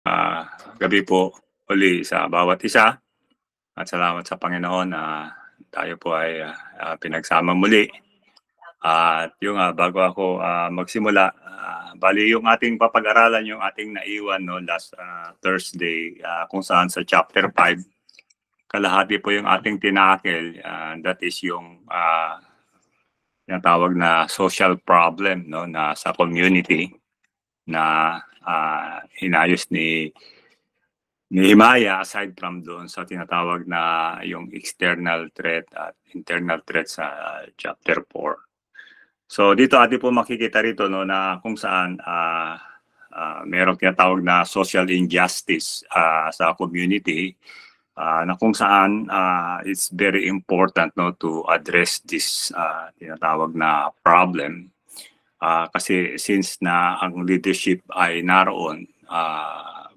Ah, Gabi po uli sa bawat isa at salamat sa Panginoon na tayo po ay pinagsama muli. At yung bago ako magsimula, bali yung ating papag-aralan yung ating naiwan no last Thursday, kung saan sa chapter 5 kalahati po yung ating tinakil, that is yung tinatawag na social problem no na sa community na hinayos ni Nehemiah aside from doon sa tinatawag na yung external threat at internal threat sa chapter 4. So dito atin po makikita rito no na kung saan merong tinatawag na social injustice sa community, na kung saan it's very important no to address this tinatawag na problem. Kasi since na ang leadership ay naroon,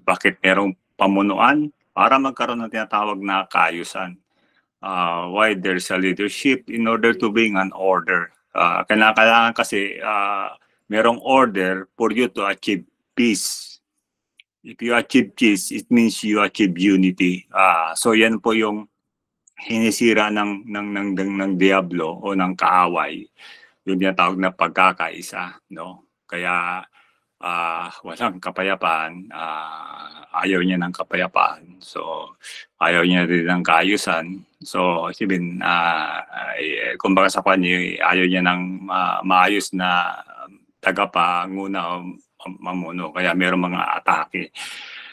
bakit merong pamunuan para magkaroon ng tinatawag na kaayusan? Why there's a leadership in order to bring an order. Kailangan kasi merong order for you to achieve peace. If you achieve peace, it means you achieve unity. So yan po yung hinisira ng diablo o ng kaaway, yung tinatawag na pagkakaisa, no? Kaya walang kapayapaan, ayaw niya ng kapayapaan. So ayaw niya rin ng kaayusan. So sabihin, kumbaga sa kanya, ayaw niya ng maayos na tagapanguna o mamuno. Kaya mayroong mga atake.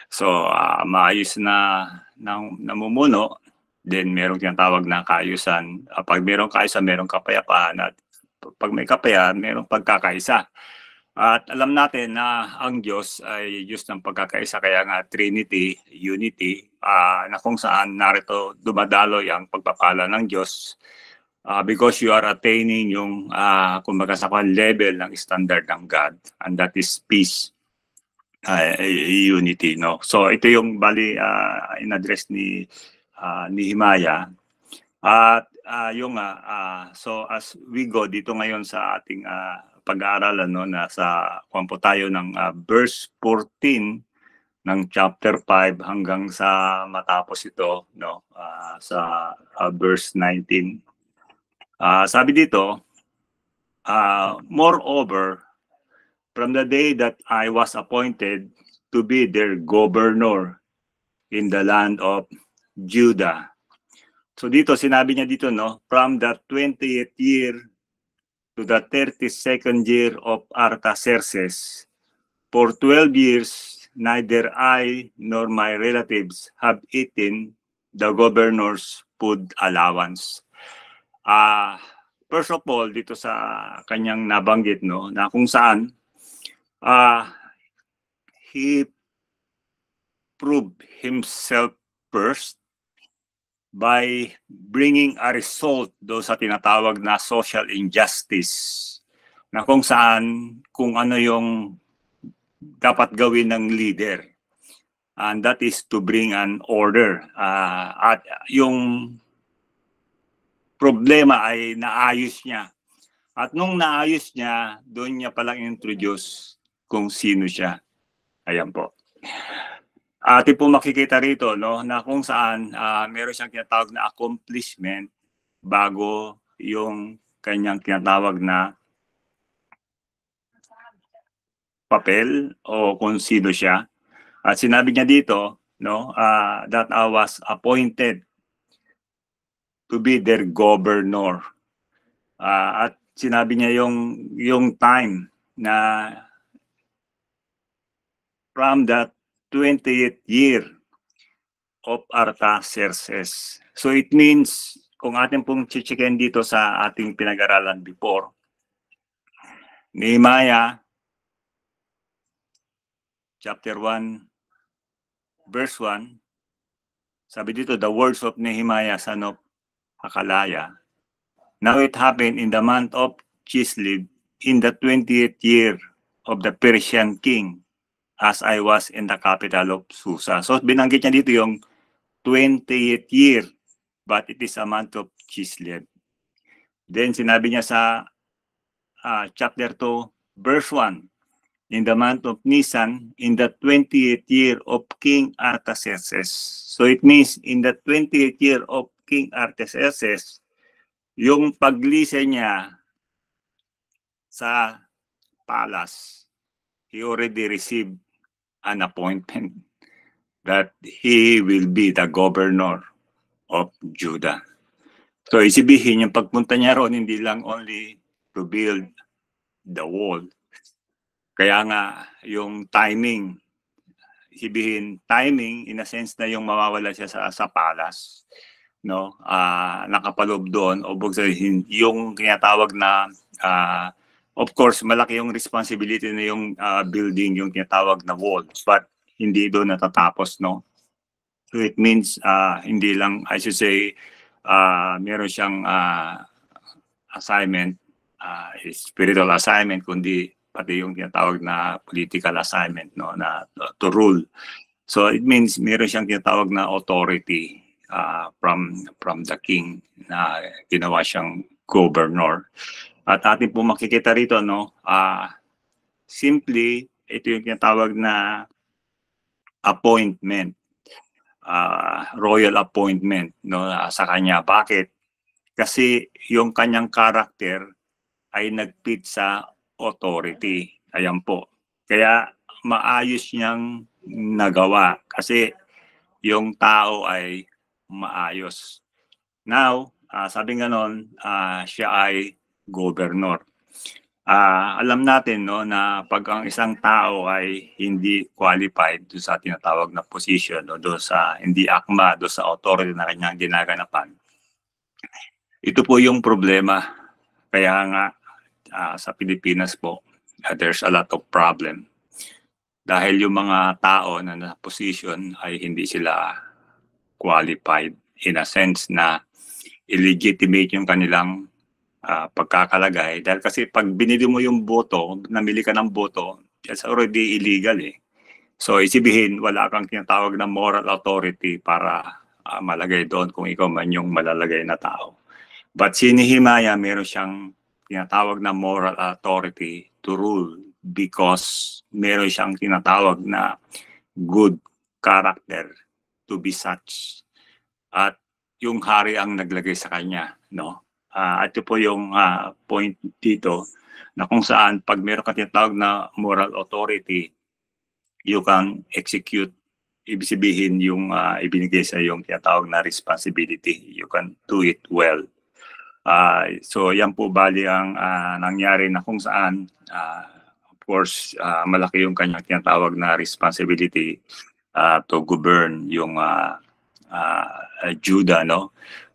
So maayos na namumuno, then merong tinatawag na kaayusan. Pag merong kaayusan, merong kapayapaan. At pag may kapayapaan, merong pagkakaisa. At alam natin na ang Diyos ay Diyos ng pagkakaisa, kaya nga Trinity, Unity, na kung saan narito dumadaloy ang pagpapala ng Diyos, because you are attaining yung kumbaga sa level ng standard ng God, and that is peace, unity, no? So ito yung bali in-address ni Nehemiah. At so as we go dito ngayon sa ating pag-aaralan no, nasa kumpo tayo ng verse 14 ng chapter 5 hanggang sa matapos ito no, sa verse 19. Sabi dito, moreover, from the day that I was appointed to be their governor in the land of Judah. So dito sinabi niya dito no, from the 20th year to the 32nd year of Artaxerxes, for 12 years neither I nor my relatives have eaten the governor's food allowance. First of all, dito sa kanyang nabanggit no, na kung saan he proved himself first by bringing a result do sa tinatawag na social injustice, na kung saan kung ano yung dapat gawin ng leader, and that is to bring an order, at yung problema ay naayos niya, at nung naayos niya, doon niya palang introduce kung sino siya. Ayan po. Atin po makikita rito no, na kung saan meron siyang tinatawag na accomplishment bago yung kanyang tinatawag na papel o kung sino siya. At sinabi niya dito no, that I was appointed to be their governor. At sinabi niya yung time na from that 20th year of Artaxerxes. So it means, kung atin pong chichikin dito sa ating pinag-aralan before, Nehemiah chapter 1 verse 1, sabi dito, the words of Nehemiah son of Hakalaya. Now it happened in the month of Chislev, in the 20th year of the Persian king, as I was in the capital of Susa. So binanggit niya dito yung 20th year, but it is a month of Chislev. Then sinabi niya sa chapter 2, verse 1, in the month of Nisan, in the 20th year of King Artaxerxes. So it means in the 20th year of King Artaxerxes, yung paglise niya sa palace, he already received an appointment that he will be the governor of Judah. So isibihin yung pagpunta niya ron, hindi lang only to build the wall. Kaya nga yung timing, isibihin timing in a sense na yung mawawala siya sa palace, no? Nakapaloob doon, o sabihin yung tinatawag na of course malaki yung responsibility na yung building, yung tinatawag na wall, but hindi doon natatapos, no? So it means hindi lang, I should say, meron siyang assignment, spiritual assignment, kundi pati yung tinatawag na political assignment, no, na to rule. So it means meron siyang tinatawag na authority from the king na ginawa siyang governor. At atin po makikita rito, no, simply ito yung tinatawag na appointment, royal appointment, no, sa kanya. Bakit? Kasi yung kanyang character ay nagpit sa authority. Ayan po. Kaya maayos niyang nagawa kasi yung tao ay maayos. Now, sabi nga nun, siya ay governor. Alam natin, no, na pag ang isang tao ay hindi qualified do sa tinatawag na position o do sa hindi akma do sa authority na kanyang ginaganapan, ito po yung problema. Kaya nga sa Pilipinas po, there's a lot of problem. Dahil yung mga tao na na position ay hindi sila qualified in a sense na illegitimate yung kanilang pagkakalagay. Dahil kasi pag binili mo yung boto, namili ka ng boto, it's already illegal eh. So isibihin, wala kang tinatawag na moral authority para malagay doon kung ikaw man yung malalagay na tao. But si Nehemiah, meron siyang tinatawag na moral authority to rule because meron siyang tinatawag na good character to be such. At yung hari ang naglagay sa kanya, no? Ito po yung point dito na kung saan pag meron ka tinatawag na moral authority, you can execute, ibig sabihin yung ibinigay sa yung tinatawag na responsibility. You can do it well. So yan po bali ang nangyari na kung saan of course malaki yung kanyang tinatawag na responsibility to govern yung Judah, no?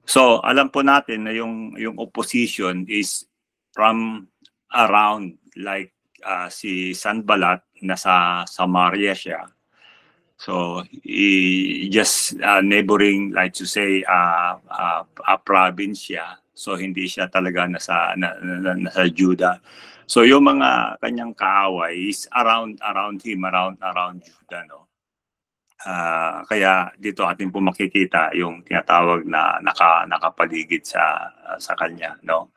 So alam po natin na yung opposition is from around, like si Sanballat nasa Samaria siya. So just neighboring, like to say, a province siya. So hindi siya talaga nasa Judah. So yung mga kanyang kaaway is around him, around Judah, no. Kaya dito atin po makikita yung tinatawag na nakapaligid sa kanya, no.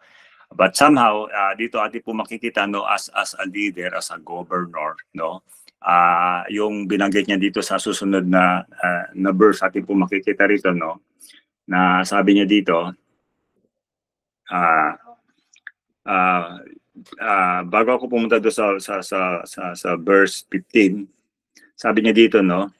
But somehow dito atin po makikita, no, as a leader, as a governor, no. Yung binanggit niya dito sa susunod na verse atin po makikita rito, no, na sabi niya dito, bago ako pumunta doon sa verse 15, sabi niya dito, no,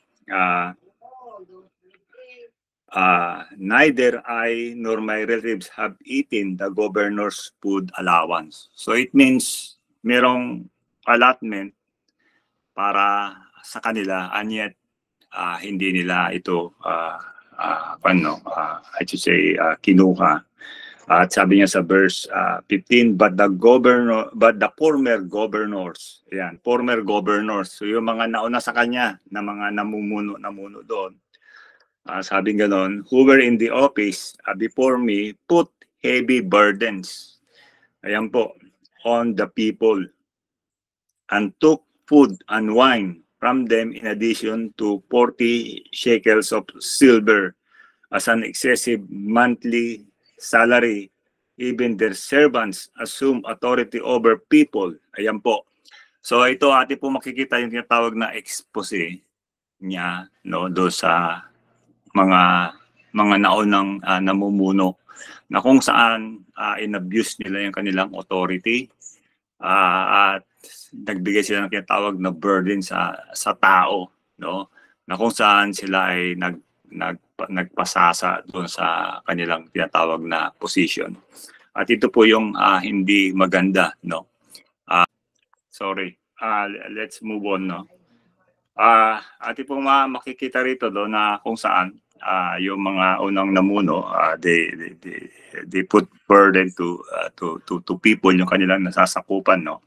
neither I nor my relatives have eaten the governor's food allowance. So it means merong allotment para sa kanila, and yet hindi nila ito I should say kinuha. At sabi niya sa verse 15, but the former governors, ayan, former governors, so yung mga nauna sa kanya na mga namuno doon, sabi ganon, who were in the office before me put heavy burdens, ayan po, on the people, and took food and wine from them in addition to 40 shekels of silver as an excessive monthly salary. Even their servants assume authority over people. Ayan po. So ito atin po makikita yung tinatawag na expose niya, no, do sa mga naunang namumuno na kung saan in-abuse nila yung kanilang authority at nagbigay sila ng tinatawag na burden sa tao, no, na kung saan sila ay nagpasasa doon sa kanilang tinatawag na position. At ito po yung hindi maganda, no. Sorry. Let's move on, no. Atin pong makikita rito do na kung saan yung mga unang namuno, they put burden to people yung kanilang nasasakupan, no.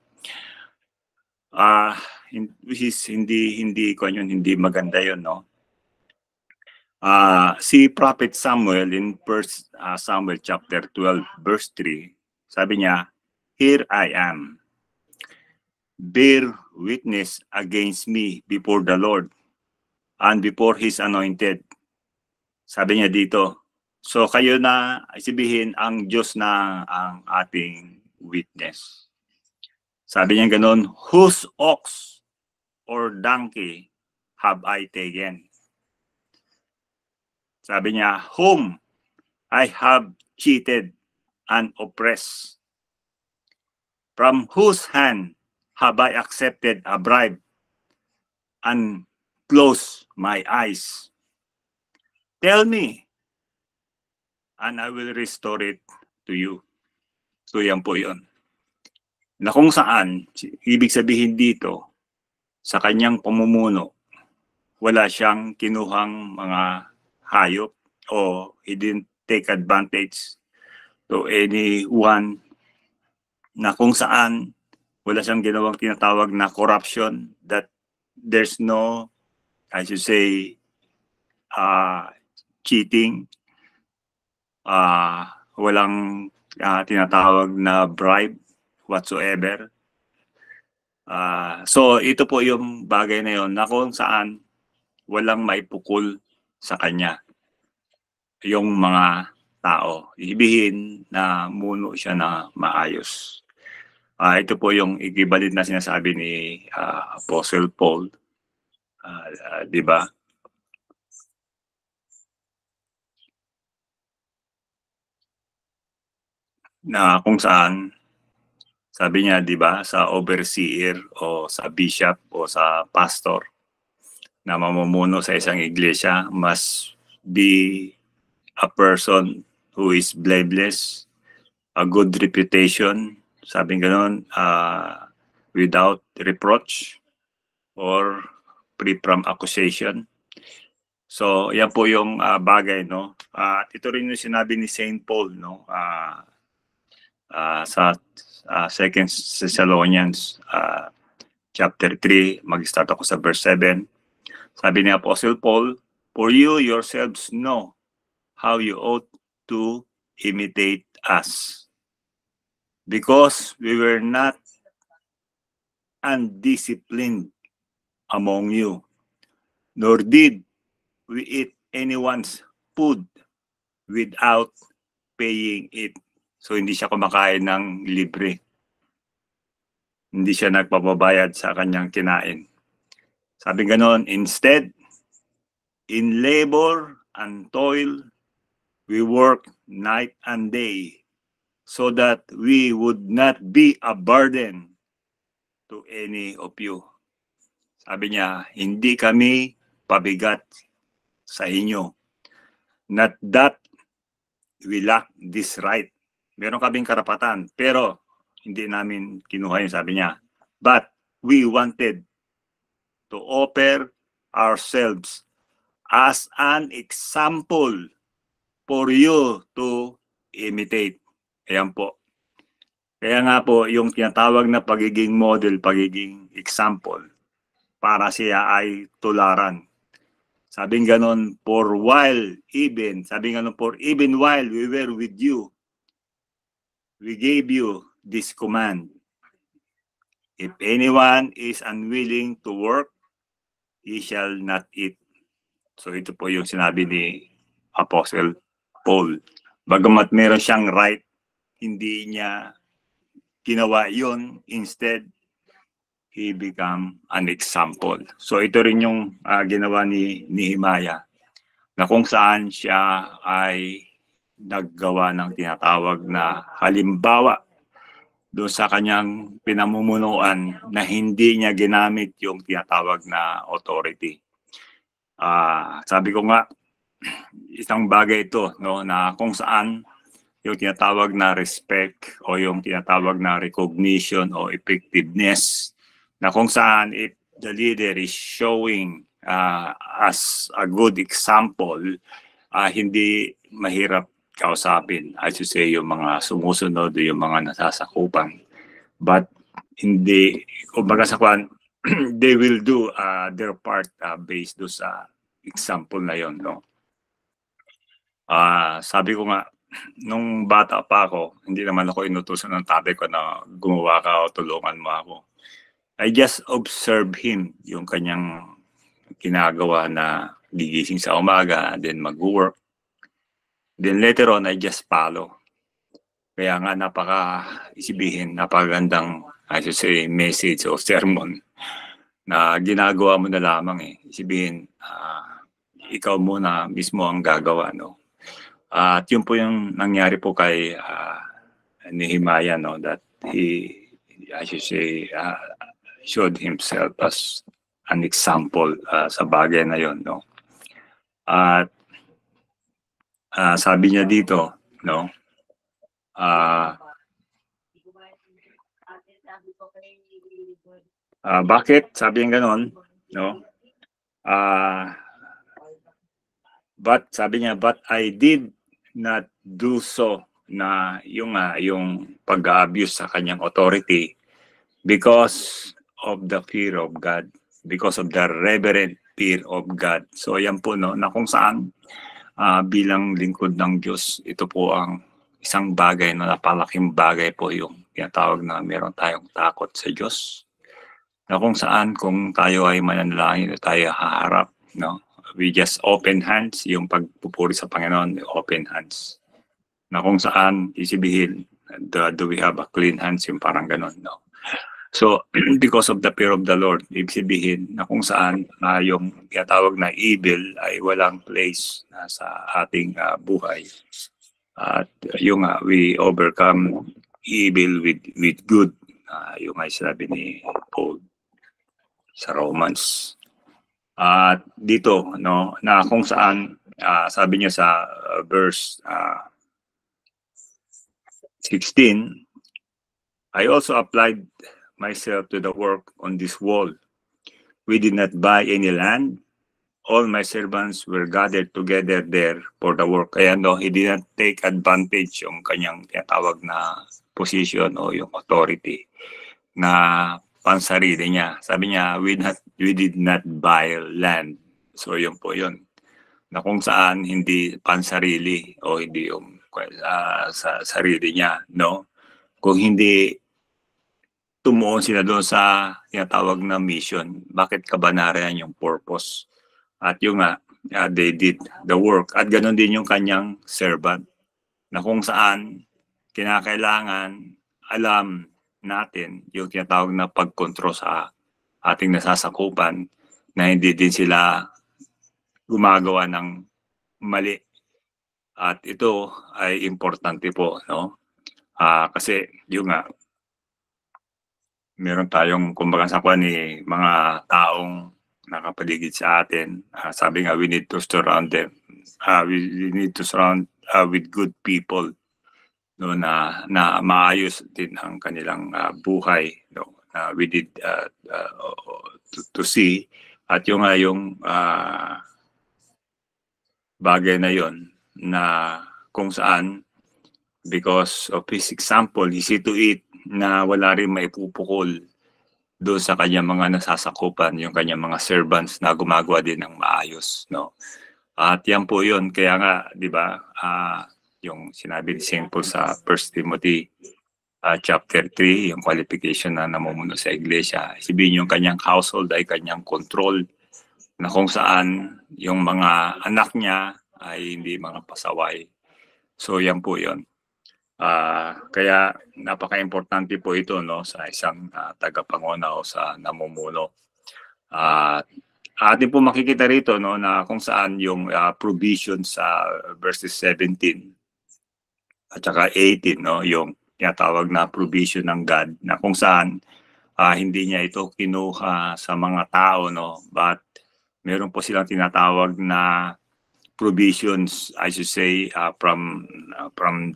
Which is hindi ko yun, hindi maganda yun, no. Si Prophet Samuel in 1 Samuel chapter 12 verse 3, sabi niya, "Here I am. Bear witness against me before the Lord and before His anointed." Sabi niya dito. So kayo na, sabihin, ang Diyos na ang ating witness. Sabi niya ganun, "Whose ox or donkey have I taken?" Sabi niya, "Whom I have cheated and oppressed. From whose hand have I accepted a bribe and closed my eyes? Tell me, and I will restore it to you." So yan po yun. Na kung saan, ibig sabihin dito, sa kanyang pamumuno, wala siyang kinuhang mga hayop o he didn't take advantage to anyone, na kung saan wala siyang ginawang tinatawag na corruption, that there's no, I should say, cheating, walang tinatawag na bribe whatsoever. So ito po yung bagay na yon na kung saan walang maipukol sa kanya yung mga tao. Ibihin na muno siya na maayos. Ito po yung equivalent na sinasabi ni Apostle Paul. Di ba? Na kung saan, sabi niya, di ba, sa overseer o sa bishop o sa pastor na mamumuno sa isang iglesia must be a person who is blameless, a good reputation, sabi gano'n, without reproach or free from accusation. So, yan po yung bagay, no? Ito rin yung sinabi ni Saint Paul, no? Sa 2 Thessalonians chapter 3, mag-start ako sa verse 7. Sabi ni Apostle Paul, "For you yourselves know how you ought to imitate us, because we were not undisciplined among you, nor did we eat anyone's food without paying it." So hindi siya kumakain ng libre. Hindi siya nagpapabayad sa kanyang kinain. Sabi ganon, "Instead, in labor and toil, we work night and day, so that we would not be a burden to any of you." Sabi niya, hindi kami pabigat sa inyo. Not that we lack this right. Meron kaming karapatan, pero hindi namin kinuha yun, sabi niya. But we wanted to offer ourselves as an example for you to imitate. Ayan po. Kaya nga po, yung tinatawag na pagiging model, pagiging example, para siya ay tularan. Sabing ganon, for even while we were with you, we gave you this command. If anyone is unwilling to work, he shall not eat. So ito po yung sinabi ni Apostle Paul. Bagamat meron siyang right, hindi niya ginawa yon. Instead, he become an example. So ito rin yung ginawa ni Nehemiah, na kung saan siya ay naggawa ng tinatawag na halimbawa doon sa kanyang pinamumunuan na hindi niya ginamit yung tinatawag na authority. Sabi ko nga, isang bagay ito, no, na kung saan yung tinatawag na respect o yung tinatawag na recognition o effectiveness, na kung saan if the leader is showing as a good example, hindi mahirap kausapin. I should say yung mga sumusunod, yung mga nasasakupan. But hindi, kumbaga sa kwan, they will do their part based do sa example na yon, no? Sabi ko nga, nung bata pa ako, hindi naman ako inutusan ng tatay ko na gumawa ka o tulungan mo ako. I just observe him, yung kanyang ginagawa na gigising sa umaga, then mag-work. Then later on, I just follow. Kaya nga napakagandang, I should say, message o sermon na ginagawa mo na lamang Isibihin, ikaw muna mismo ang gagawa, no? At yun po yung nangyari po kay Nehemiah, no, that he, I should say, showed himself as an example sa bagay na yon, no. At sabi niya dito, no, bakit sabi niya ganon, no? But sabi niya, but I did not do so, na yung pag-abuse sa kanyang authority because of the fear of God, because of the reverent fear of God. So yan po, no, na kung saan bilang lingkod ng Diyos, ito po ang isang bagay na napalaking bagay po yung tinatawag na meron tayong takot sa Diyos. Na kung saan kung tayo ay mananalangin, tayo haharap, no? We just open hands, yung pagpupuri sa Panginoon, open hands. Na kung saan, isibihin, do we have a clean hands, yung parang ganon, no? So, because of the fear of the Lord, isibihin na kung saan yung tinatawag na evil ay walang place sa ating buhay. At yung we overcome evil with good, yung ay sinabi ni Paul sa Romans. At dito, no, na kung saan sabi niya sa verse 16, I also applied myself to the work on this wall. We did not buy any land. All my servants were gathered together there for the work. Kaya no, he did not take advantage yung kanyang tinatawag na position o yung authority na pansarili niya. Sabi niya, we did not buy land. So yun po yun. Na kung saan hindi pansarili o hindi yung sa sarili niya, no? Kung hindi tumuon sila doon sa tinatawag na mission, bakit kabanaran yung purpose? At yung they did the work. At ganoon din yung kanyang servant. Na kung saan kinakailangan alam natin yung tinatawag na pagkontrol sa ating nasasakupan na hindi din sila gumagawa ng mali. At ito ay importante po, no? Kasi yung meron tayong kumbaga sa ni mga taong nakapaligid sa atin. Sabi nga, we need to surround them. We need to surround with good people, no, na maayos din ang kanilang buhay, no. We did to see at yung bagay na yon na kung saan because of his example, he see to it na wala rin maipupukol doon sa kanyang mga nasasakupan, yung kanyang mga servants na gumagawa din ng maayos, no. At yan po yun, kaya nga, di ba, yung sinabi ni St. Paul sa 1 Timothy chapter 3, yung qualification na namumuno sa iglesia, sabihin yung kanyang household ay kanyang control, na kung saan yung mga anak niya ay hindi mga pasaway. So yan po yun. Kaya napaka-importante po ito, no, sa isang tagapanguna o sa namumuno. Atin po makikita rito, no, na kung saan yung provision sa verses 17 at saka 18, no, yung tinatawag na provision ng God, na kung saan hindi niya ito kinuha sa mga tao, no, but meron po silang tinatawag na provisions, I should say, from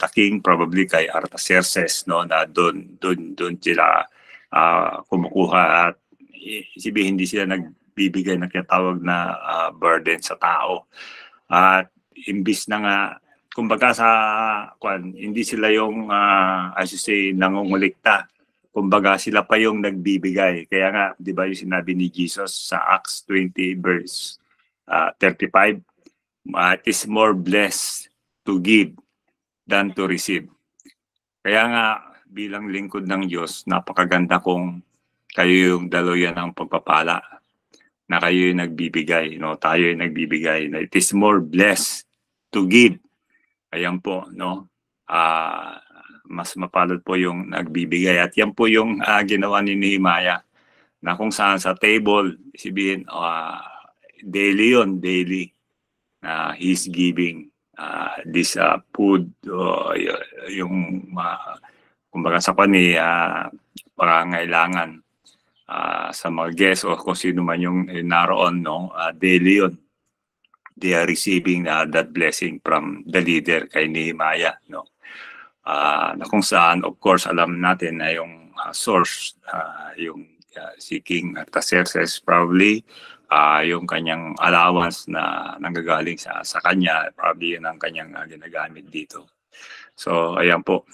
the king, probably kay Artaxerxes, no, na doon sila kumukuha, at hindi sila nagbibigay ng tinatawag na burden sa tao. At imbis na nga, kumbaga hindi sila yung I should say nangungulikta, kumbaga sila pa yung nagbibigay. Kaya nga, di ba yung sinabi ni Jesus sa Acts 20 verse 35, it is more blessed to give than to receive. Kaya nga, bilang lingkod ng Diyos, napakaganda kung kayo yung daluyan ng pagpapala, na kayo yung nagbibigay, no? Tayo yung nagbibigay. It is more blessed to give. Ayan po, no? Mas mapalad po yung nagbibigay. At yan po yung ginawa ni Nehemiah, na kung saan sa table, sabihin, daily yun, daily. He's giving this food, yung kumbaga sa kani, pangangailangan sa mga guests o kung sino man yung naroon, no, daily yun. They are receiving that blessing from the leader kay Nehemiah, no. Na kung saan, of course, alam natin na yung source, yung si King Artaxerxes, probably yung kanyang allowance na nanggagaling sa kanya, probably yun ang kanyang ginagamit dito. So, ayan po.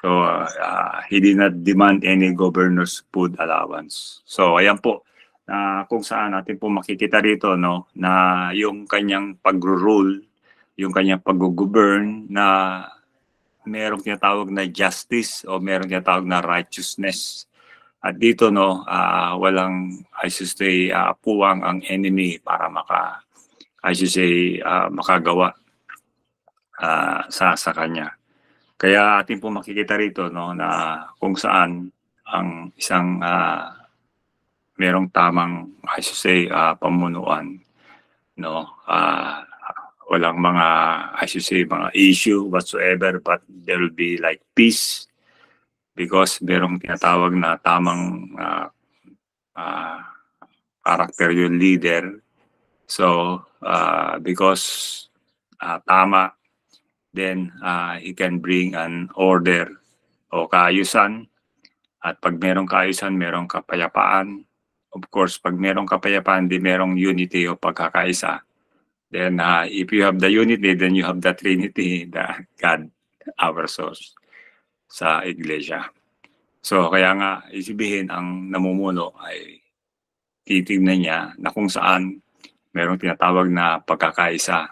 So, he did not demand any governor's food allowance. So, ayan po. Kung saan natin po makikita rito, no, na yung kanyang pag-rule, yung kanyang pag-govern, na merong tinatawag na justice o merong tinatawag na righteousness. At dito, no, walang, I should say, puwang ang enemy para makagawa sa kanya. Kaya atin po makikita rito, no, na kung saan ang isang merong tamang, I should say, pamunuan, no, walang mga, I should say, mga issue whatsoever, but there will be like peace, because merong tinatawag na tamang character yung leader. So, because tama, then he can bring an order o kaayusan. At pag merong kaayusan, merong kapayapaan. Of course, pag merong kapayapaan, di merong unity o pagkakaisa. Then, if you have the unity, then you have the Trinity, the God, our source, sa Iglesia. So, kaya nga, isibihin, ang namumuno ay titignan niya na kung saan merong tinatawag na pagkakaisa.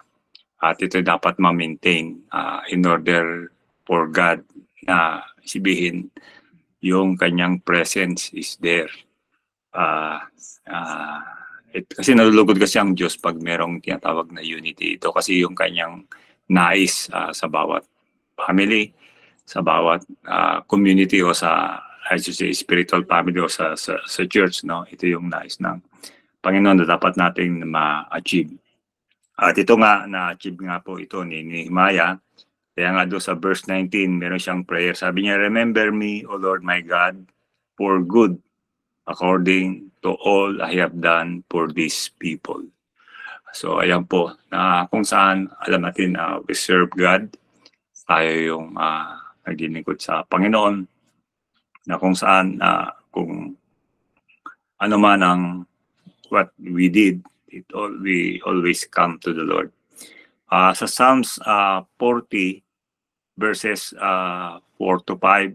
At ito dapat ma-maintain in order for God na isibihin yung kanyang presence is there. Kasi nalulugod kasi ang Diyos pag merong tinatawag na unity. Ito kasi yung kanyang nais sa bawat family, sa bawat community o sa, I should say, spiritual family o sa church, no? Ito yung nais ng Panginoon na dapat nating ma-achieve. At ito nga, na-achieve nga po ito ni Nehemiah. Kaya nga doon sa verse 19, meron siyang prayer. Sabi niya, "Remember me, O Lord my God, for good, according to all I have done for these people." So ayan po, na kung saan alam natin na we serve God, tayo yung naglilingkod sa Panginoon, na kung saan kung ano man ang what we did, we always come to the Lord. Sa Psalms 40 verses 4 to 5,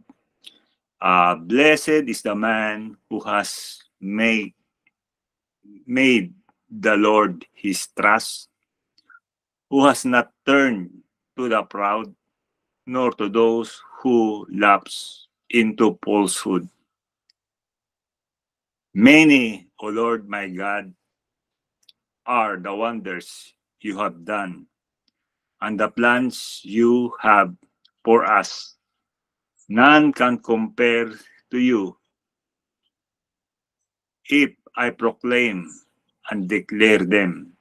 "Blessed is the man who has made the Lord his trust, who has not turned to the proud, nor to those who lapse into falsehood. Many, O Lord my God, are the wonders you have done, and the plans you have for us None can compare to you if I proclaim and declare them.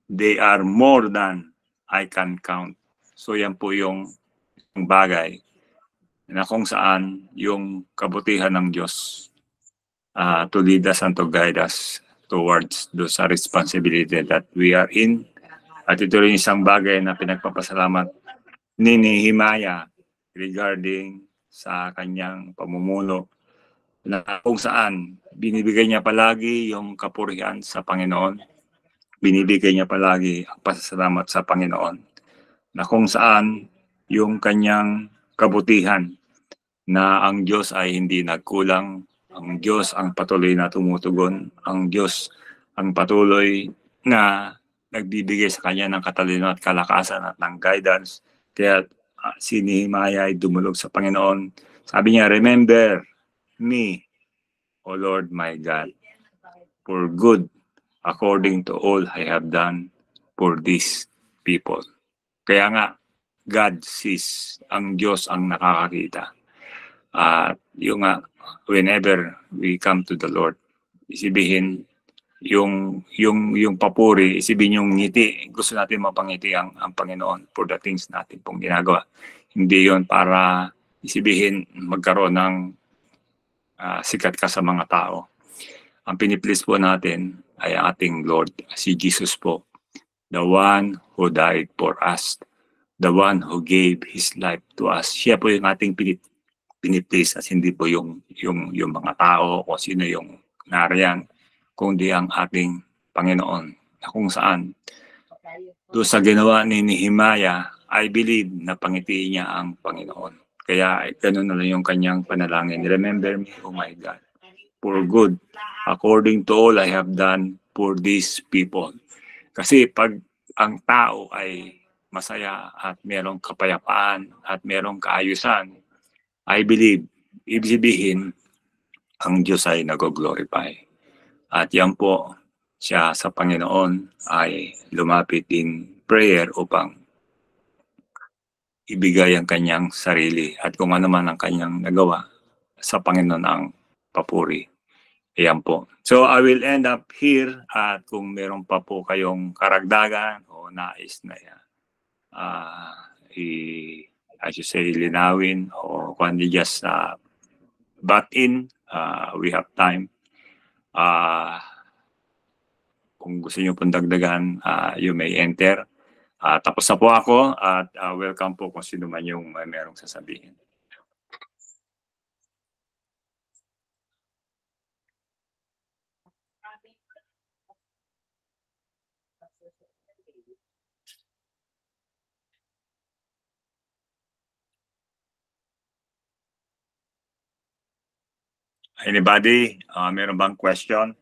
They are more than I can count. So yan po yung bagay na kung saan yung kabutihan ng Diyos to lead us and to guide us towards those responsibility that we are in. At ito rin isang bagay na pinagpapasalamat ni Nehemiah regarding sa kanyang pamumuno na kung saan binibigay niya palagi yung kapurihan sa Panginoon. Binibigay niya palagi ang pasasalamat sa Panginoon na kung saan yung kanyang kabutihan na ang Diyos ay hindi nagkulang, ang Diyos ang patuloy na tumutugon, ang Diyos ang patuloy na nagbibigay sa kanya ng katalino at kalakasan at ng guidance. Kaya si Nehemiah ay dumulog sa Panginoon. Sabi niya, remember me, O Lord my God, for good according to all I have done for these people. Kaya nga, God sees, ang Diyos ang nakakakita. Yung whenever we come to the Lord, isibihin yung papuri, isipin yung ngiti. Gusto natin mapangiti ang Panginoon for the things natin pong ginagawa. Hindi yon para isibihin magkaroon ng sikat ka sa mga tao. Ang piniplease po natin ay ating Lord, si Jesus po. The one who died for us. The one who gave His life to us. Siya po yung ating piniplease at hindi po yung mga tao o sino yung nariyan, kundi ang ating Panginoon na kung saan doon sa ginawa ni Nehemiah, I believe na pangitiin niya ang Panginoon. Kaya ganun na lang yung kanyang panalangin. Remember me, oh my God, for good, according to all I have done for these people. Kasi pag ang tao ay masaya at merong kapayapaan at merong kaayusan, I believe, ibig sabihin, ang Diyos ay nag-glorify. At yan po, siya sa Panginoon ay lumapit in prayer upang ibigay ang kanyang sarili at kung ano man ang kanyang nagawa sa Panginoon ang papuri. Ayan po. So I will end up here at kung meron pa po kayong karagdagan o nais na I should say linawin o kung hindi just butt in, we have time. Kung gusto niyo pong dagdagan, you may enter. Tapos na po ako at welcome po kung sino man yung merong sasabihin. Anybody? Meron bang question?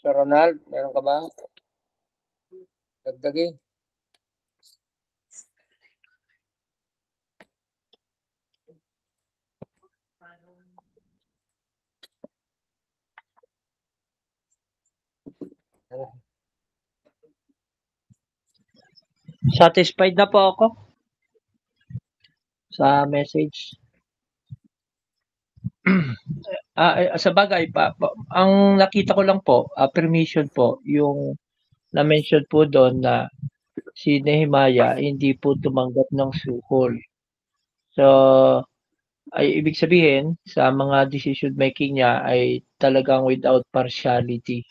Sir Ronald, meron ka ba? Dagdagin. Satisfied na po ako sa message. Sa bagay ang nakita ko lang po, permission po, yung na-mention po doon na si Nehemiah hindi po tumanggap ng suhol. So, ay ibig sabihin sa mga decision making niya ay talagang without partiality.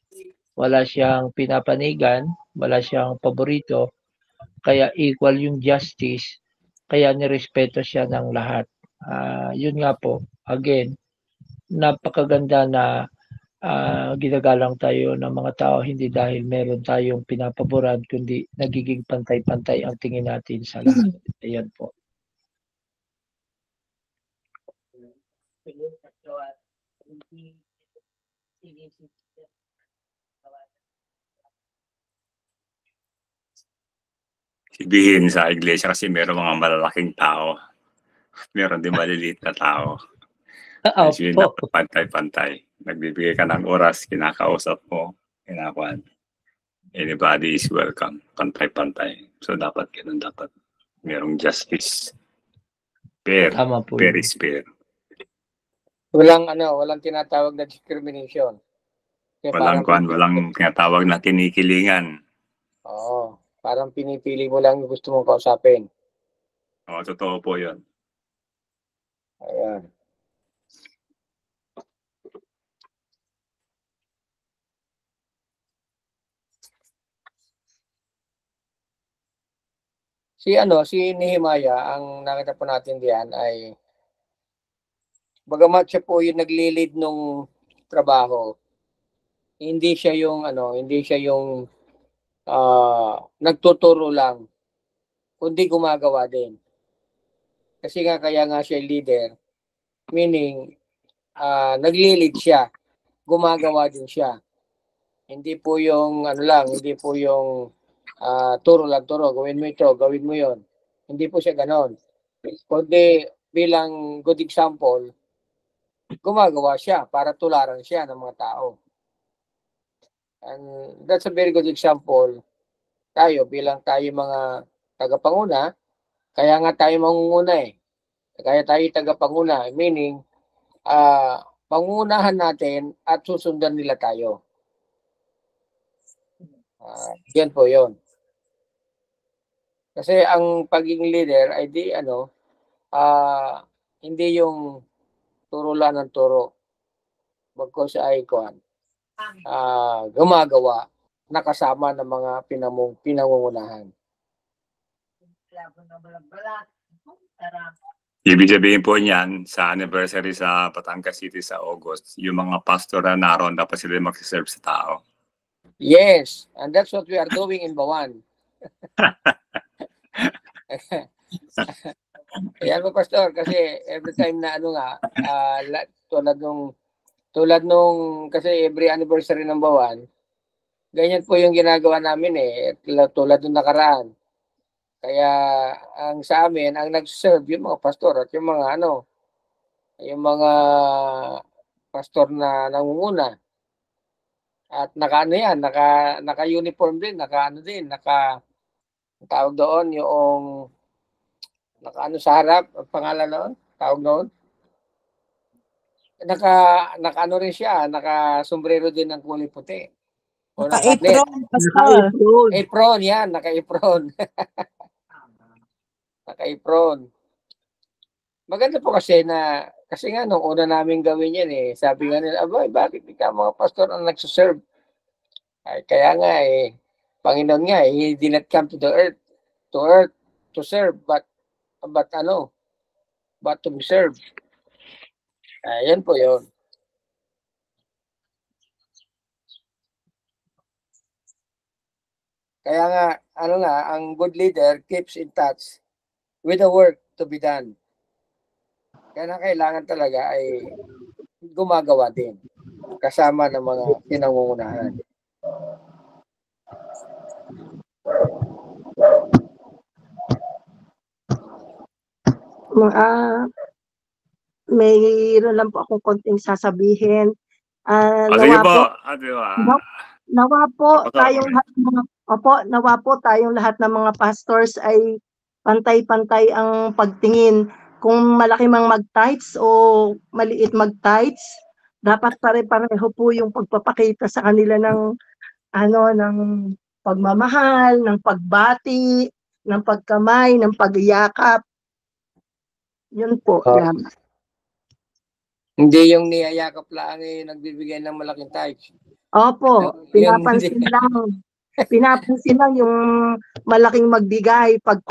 Wala siyang pinapanigan, wala siyang paborito, kaya equal yung justice, kaya nirespeto siya ng lahat. Yun nga po, again, napakaganda na ginagalang tayo ng mga tao hindi dahil meron tayong pinapaboran, kundi nagiging pantay-pantay ang tingin natin sa lahat. Ayan po. Sabihin sa iglesia kasi meron mga malalaking tao. meron din maliliit na tao. Opo. Actually, dapat pantay-pantay. Nagbibigay ka ng oras, kinakausap mo, kinakuan. Anybody is welcome. Pantay-pantay. So, dapat ganun, dapat merong justice. Fair. Tama po Fair yun. is fair. Walang tinatawag na discrimination. Kaya Walang tinatawag na kinikilingan. Oo. Parang pinipili mo lang yung gusto mong kausapin. Oo, totoo po yun. Ayan. Si Nehemiah, ang nakita po natin diyan ay bagamat siya po yung nagli-lead nung trabaho, hindi siya yung nagtuturo lang, kundi gumagawa din. Kasi kaya nga siya leader, meaning nagli-lead siya, gumagawa din siya. Hindi po yung turo lang, gawin mo ito, gawin mo yon. Hindi po siya ganon. Kundi bilang good example, gumagawa siya para tularan siya ng mga tao. And that's a very good example. Bilang tayo mga tagapanguna, kaya nga tayo mangunguna eh. Kaya tayo tagapanguna, meaning pangunahan natin at susundan nila tayo. Yan po yun. Kasi ang pagiging leader ay hindi yung turo lang ng turo. Bagkus ay gumagawa, nakasama ng mga pinangungunahan. Ibig sabihin po niyan, sa anniversary sa Batangas City sa August, yung mga pastor na naroon, dapat sila magsiserve sa tao. Yes, and that's what we are doing in Bawan. Ayan po, Pastor, kasi every time na tulad nung kasi every anniversary ng Bawan, ganyan po yung ginagawa namin tulad nung nakaraan. Kaya ang sa amin, ang nag-serve yung mga pastor at yung mga pastor na nangunguna. At naka-uniform din, tawag doon yung sa harap, ang pangalan noon, tawag doon. Rin siya, naka-sombrero din ng kulay puti. Naka-apron, Pastor. Apron, yan, naka-apron. Naka-apron. Maganda po kasi nga nung una namin gawin yan sabi nga nila, bakit ikaw mga pastor ang nagsuserve? Ay, kaya nga Panginoon nga He did not come to the earth to serve, but to be served. Yan po yun. Kaya nga, ang good leader keeps in touch with the work to be done. Kaya na kailangan talaga ay gumagawa din kasama ng mga pinangungunahan. Mayroon lang po akong konting sasabihin. Sige po. Nawa po tayong lahat ng mga pastors ay pantay-pantay ang pagtingin. Kung malaki mang mag-tithes o maliit mag-tithes, dapat pare-pareho po yung pagpapakita sa kanila ng pagmamahal, ng pagbati, ng pagkamay, ng pagyakap. Yun po. Hindi yung niyayakap lang nagbibigay ng malaking tithes. Opo, pinapansin lang. Pinapansin lang yung malaking magbigay. Pag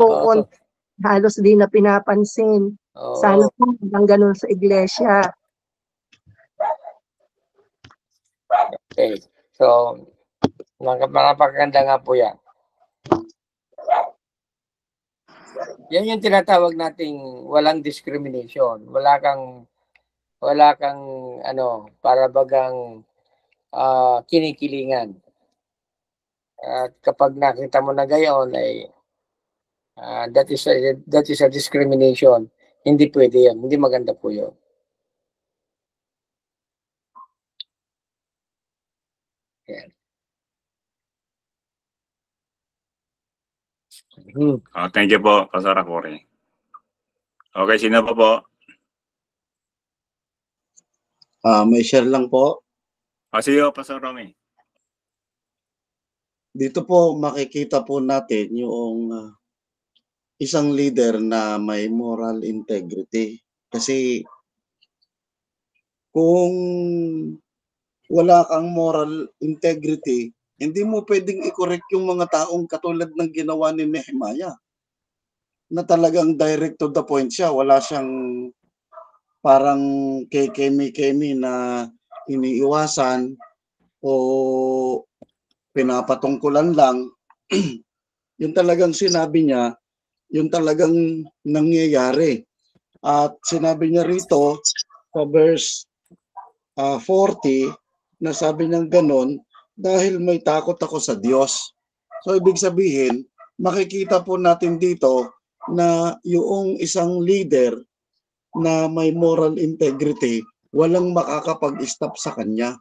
halos di na pinapansin. Sana po hanggang ganun sa iglesia. Okay. So, napakaganda nga po yan. Yan yung tinatawag nating walang discrimination. Wala kang para bagang kinikilingan. At kapag nakita mo na gayon that is a discrimination. Hindi pwede yan. Hindi maganda po yun. Yan. Thank you po, Pastor Akori. Okay, sino pa po? May share lang po. Sige, Pastor Romy. Dito po makikita po natin yung isang leader na may moral integrity. Kasi kung wala kang moral integrity, hindi mo pwedeng i-correct yung mga taong katulad ng ginawa ni Nehemiah. Na talagang direct to the point siya. Wala siyang parang kemi-kemi na iniiwasan o pinapatungkulan lang. Yung talagang sinabi niya, yung talagang nangyayari. At sinabi niya rito sa verse 40 na sabi niya ganon, dahil may takot ako sa Diyos. So ibig sabihin, makikita po natin dito na yung isang leader na may moral integrity, walang makakapag-stop sa kanya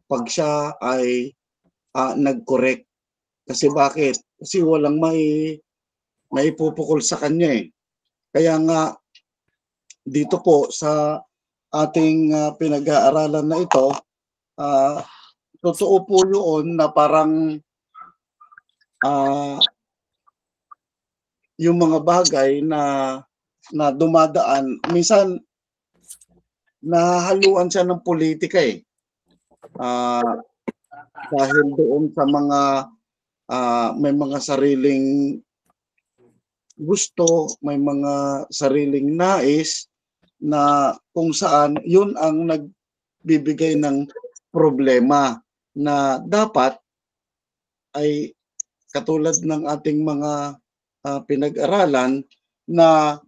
pag siya ay nag-correct. Kasi bakit? Kasi walang maipupukol sa kanya eh. Kaya nga dito po sa ating pinag-aaralan na ito, totoo po yun na parang yung mga bagay na dumadaan, minsan nahahaluan siya ng politika eh. Dahil doon sa mga may mga sariling gusto, may mga sariling nais na kung saan yun ang nagbibigay ng problema na dapat ay katulad ng ating mga pinag-aralan na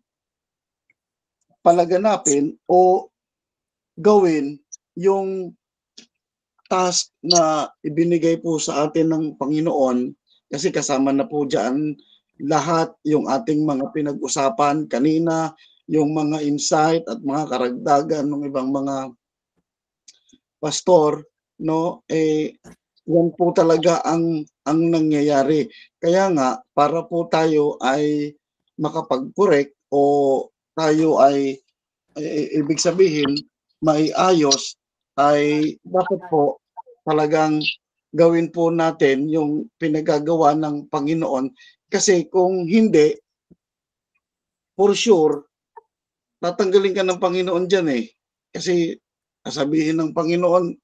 palaganapin o gawin yung task na ibinigay po sa atin ng Panginoon, kasi kasama na po dyan lahat yung ating mga pinag-usapan kanina, yung mga insight at mga karagdagan ng ibang mga pastor, no? Yan po talaga ang nangyayari. Kaya nga, para po tayo ay makapag-correct o tayo ay ibig sabihin maiayos, ay dapat po talagang gawin po natin yung pinagagawa ng Panginoon. Kasi kung hindi, for sure, tatanggalin ka ng Panginoon dyan eh. Kasi sasabihin ng Panginoon,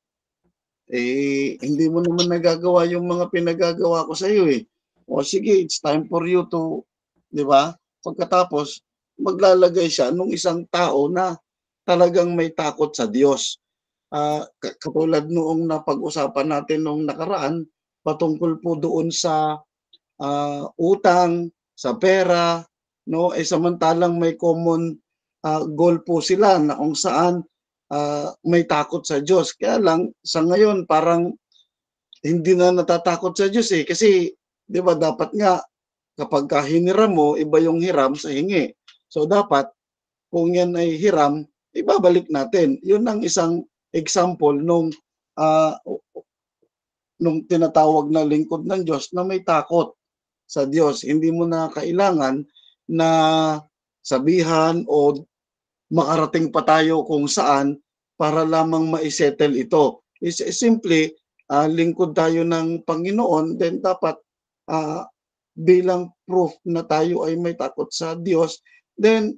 hindi mo naman nagagawa yung mga pinagagawa ko sa iyo eh. O sige, it's time for you to, di ba? Pagkatapos, maglalagay siya nung isang tao na talagang may takot sa Diyos. Katulad noong napag-usapan natin noong nakaraan, patungkol po doon sa utang, sa pera, no? Samantalang may common goal po sila na kung saan may takot sa Diyos. Kaya lang, sa ngayon, parang hindi na natatakot sa Diyos eh. Kasi, di ba, dapat nga, kapag hiniram mo, iba yung hiram sa hingi. So, dapat, kung yan ay hiram, ibabalik natin. Yun ang isang example nung tinatawag na lingkod ng Diyos na may takot sa Diyos. Hindi mo na kailangan na sabihan o makarating pa tayo kung saan para lamang maisettle ito. Simply, lingkod tayo ng Panginoon, then dapat bilang proof na tayo ay may takot sa Diyos, then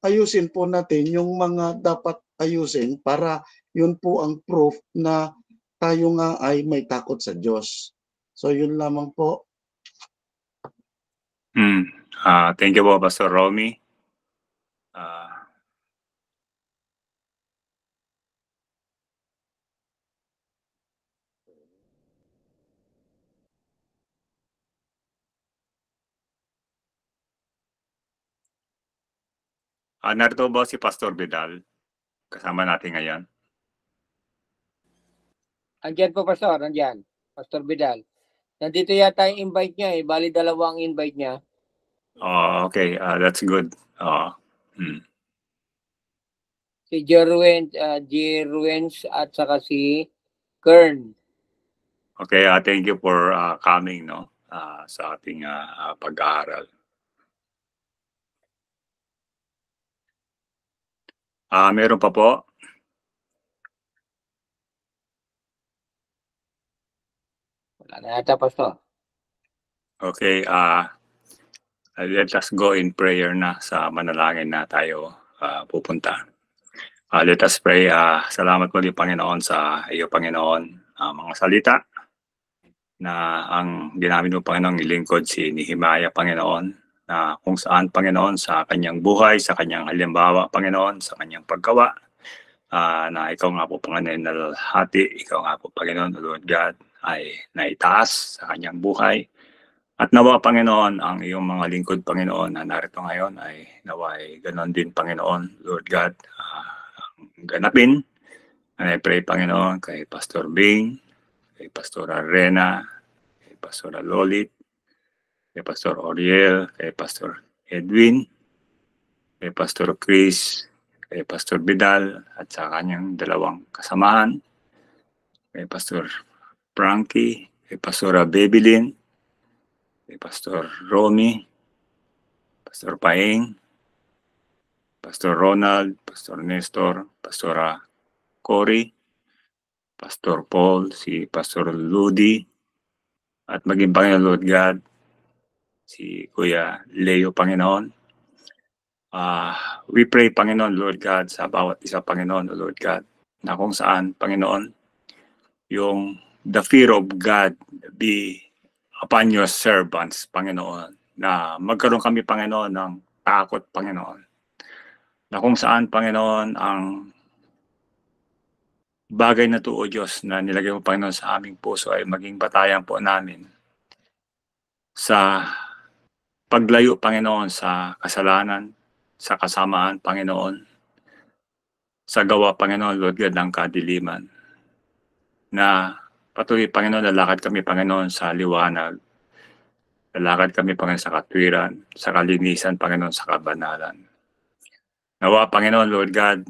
ayusin po natin yung mga dapat ayusin para yun po ang proof na tayo nga ay may takot sa Diyos. So yun lamang po. Thank you po, Pastor Romy. Narito ba si Pastor Vidal? Kasama natin ngayon. Andyan po, Pastor. Andyan. Pastor Vidal. Nandito yata yung invite niya eh. Bali, dalawang invite niya. Okay. That's good. Si Jerwens at saka si Kern. Okay, thank you for coming, no, sa ating pag-aaral. Meron pa po? Wala na yata, Pastor. Okay, let us go in prayer na, sa manalangin na tayo pupunta. Let us pray. Salamat muli, Panginoon, sa iyo, Panginoon, mga salita na ang ginamit mo, Panginoon, ilingkod si Nehemiah, Panginoon, na kung saan, Panginoon, sa kanyang buhay, sa kanyang halimbawa, Panginoon, sa kanyang paggawa, na ikaw nga po, Panginoon, nalahati, ikaw nga po, Panginoon, Lord God, ay naitaas sa kanyang buhay. At nawa, Panginoon, ang iyong mga lingkod, Panginoon, na narito ngayon ay nawa ay ganon din, Panginoon, Lord God, ganapin. And I pray, Panginoon, kay Pastor Bing, kay Pastor Rena, kay Pastor Lolit, kay Pastor Oriel, kay Pastor Edwin, kay Pastor Chris, kay Pastor Vidal, at sa kanyang dalawang kasamahan, kay Pastor Frankie, kay Pastor Babylin, kay Pastor Romy, Pastor Paeng, Pastor Ronald, Pastor Nestor, Pastor Cory, Pastor Paul, si Pastor Ludi, at maging Panginoon, Lord God, si Kuya Leo, Panginoon. We pray, Panginoon, Lord God, sa bawat isa, Panginoon, Lord God, na kung saan, Panginoon, yung the fear of God be upon your servants, Panginoon, na magkaroon kami, Panginoon, ng takot, Panginoon, na kung saan, Panginoon, ang bagay na to, O Diyos, na nilagay mo, Panginoon, sa aming puso ay maging batayan po namin sa paglayo, Panginoon, sa kasalanan, sa kasamaan, Panginoon, sa gawa, Panginoon, Lord God, ng kadiliman, na patuloy, Panginoon, lalakad kami, Panginoon, sa liwanag, lalakad kami, Panginoon, sa katwiran, sa kalinisan, Panginoon, sa kabanalan. Nawa, Panginoon, Lord God,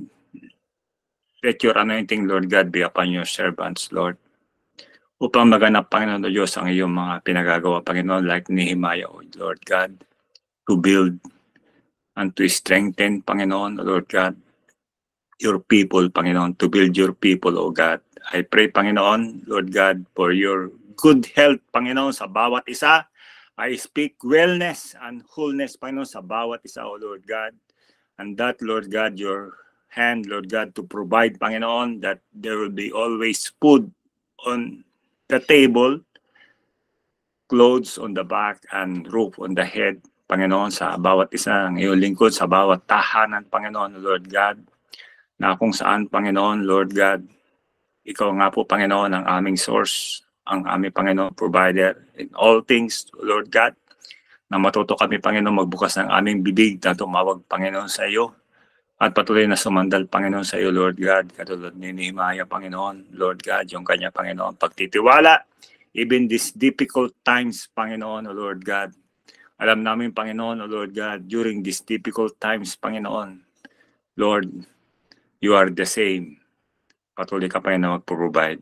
let your anointing, Lord God, be upon your servants, Lord, upang maganap, Panginoon, O Diyos, ang iyong mga pinagagawa, Panginoon, like Nehemiah, O Lord God, to build and to strengthen, Panginoon, O Lord God, your people, Panginoon, to build your people, O God. I pray, Panginoon, Lord God, for your good health, Panginoon, sa bawat isa. I speak wellness and wholeness, Panginoon, sa bawat isa, O Lord God. And that, Lord God, your hand, Lord God, to provide, Panginoon, that there will be always food on the table, clothes on the back, and roof on the head, Panginoon, sa bawat isa ng iyong lingkod, sa bawat tahanan, Panginoon, Lord God, na kung saan, Panginoon, Lord God, ikaw nga po, Panginoon, ang aming source, ang aming, Panginoon, provider in all things, Lord God, na matuto kami, Panginoon, magbukas ng aming bibig na tumawag, Panginoon, sa iyo, at patuloy na sumandal, Panginoon, sa iyo, Lord God, katulad ni Nehemiah, Panginoon, Lord God, yung kanya, Panginoon, pagtitiwala, even these difficult times, Panginoon, O Lord God. Alam namin, Panginoon, O Lord God, during these difficult times, Panginoon, Lord, you are the same. Patuloy ka, Panginoon, mag-provide.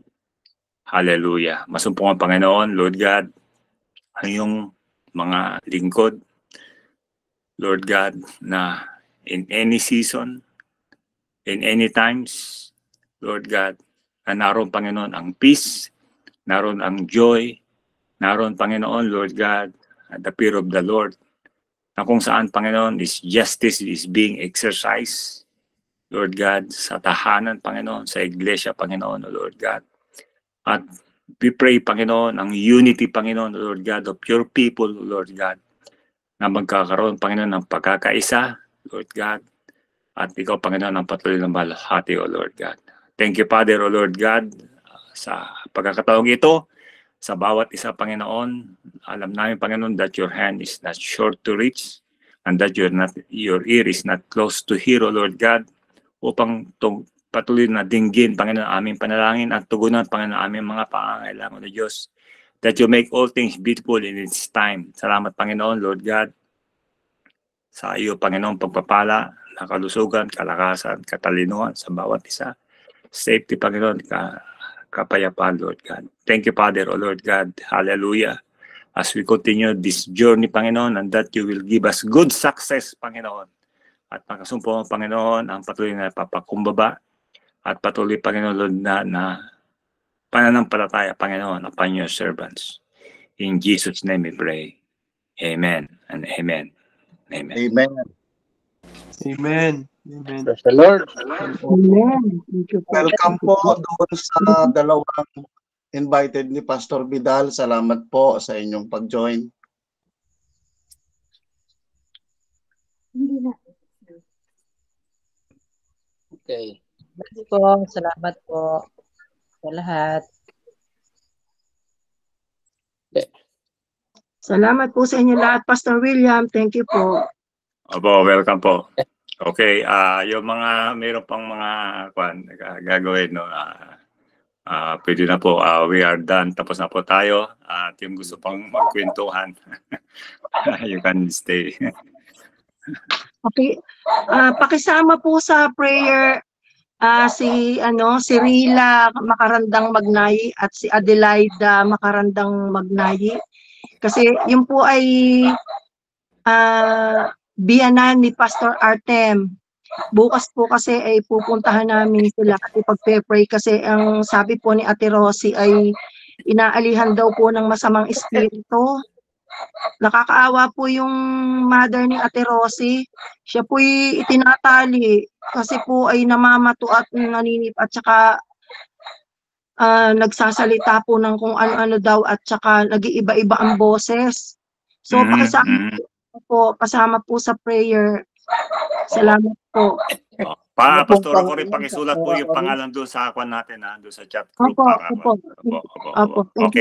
Hallelujah. Masumpungan, Panginoon, Lord God, ang iyong mga lingkod, Lord God, na in any season, in any times, Lord God, na naroon, Panginoon, ang peace, naroon ang joy, naroon, Panginoon, Lord God, the fear of the Lord, na kung saan, Panginoon, is justice is being exercised, Lord God, sa tahanan, Panginoon, sa iglesia, Panginoon, Lord God. At we pray, Panginoon, ang unity, Panginoon, Lord God, of your people, Lord God, na magkakaroon, Panginoon, ng pagkakaisa, Lord God, at ikaw, Panginoon, ang patuloy ng malahati, O Lord God. Thank you, Father, O Lord God, sa pagkakataong ito, sa bawat isa, Panginoon. Alam namin, Panginoon, that your hand is not short to reach, and that your ear is not close to hear, O Lord God, upang patuloy na dinggin, Panginoon, aming panalangin at tugunan, Panginoon, aming mga pangangailangan, O Diyos, that you make all things beautiful in its time. Salamat, Panginoon, Lord God, sa iyo, Panginoon, pagpapala kalusugan, kalakasan, katalinuhan sa bawat isa. Safety, Panginoon, kapayapaan, Lord God. Thank you, Father, O Lord God. Hallelujah. As we continue this journey, Panginoon, and that you will give us good success, Panginoon. At makasumpo, Panginoon, ang patuloy na papakumbaba at patuloy, Panginoon, Lord, na pananampalataya, Panginoon, upon your servants. In Jesus' name we pray. Amen and amen. Amen. Amen. Amen. Amen. Praise the Lord. Amen. Thank you po. Welcome po doon sa dalawang invited ni Pastor Vidal. Salamat po sa inyong pag-join. Okay. Salamat po sa lahat. Salamat po sa inyo lahat, Pastor William. Thank you po. Opo, welcome po. Okay, yung mga mayroon pang mga gagawin, no, pwede na po. We are done. Tapos na po tayo. At yung gusto pang magkwentuhan, you can stay. Okay. Pakisama po sa prayer si Rila Makarandang Magnayi at si Adelaida Makarandang Magnayi. Kasi yun po ay biyanan ni Pastor Artem. Bukas po kasi ay pupuntahan namin sila kasi pag-pray kasi ang sabi po ni Ate Rosie ay inaalihan daw po ng masamang espiritu. Nakakaawa po yung mother ni Ate Rosie. Siya po itinatali kasi po ay namamato at naninip at saka nagsasalita po ng kung ano-ano daw at saka nag-iiba-iba ang boses. So pasama po sa prayer. Salamat po. Pastor ko rin pakisulat po yung pangalan doon sa natin, doon sa chat group. Opo. Okay.